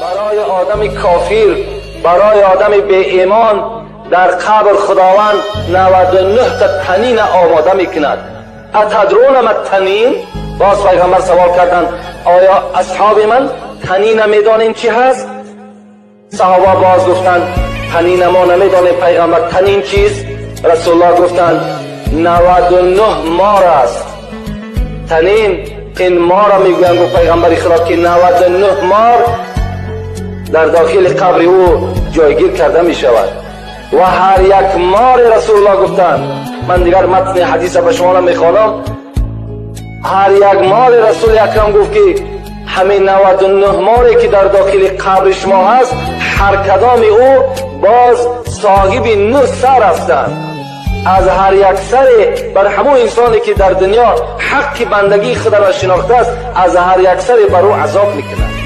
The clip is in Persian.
برای آدم کافر، برای آدم بی ایمان در قبر خداوند 99 تا تنین آماده میکند. اتدرون ما التنین؟ باز پیغمبر سوال کردند آیا اصحاب من تنین میدانین چی هست؟ صحابه باز گفتند تنین ما نمیدانیم پیغمبر، تنین چیست؟ رسول الله گفتند 99 مار است. تنین این مار را میگویند گفت پیغمبر خدا که 99 مار در داخل قبر او جایگیر کرده می شود و هر یک مار رسول الله گفتند، من دیگر متن حدیث به شما میخوانم، هر یک مار رسول اکرم گفت که همین 99 ماری که در داخل قبر شما هست هر کدام او باز صاحب 9 سر هستند. از هر یک سر بر همون انسانی که در دنیا حق بندگی خدا را شناخته است از هر یک سر بر او عذاب میکنند.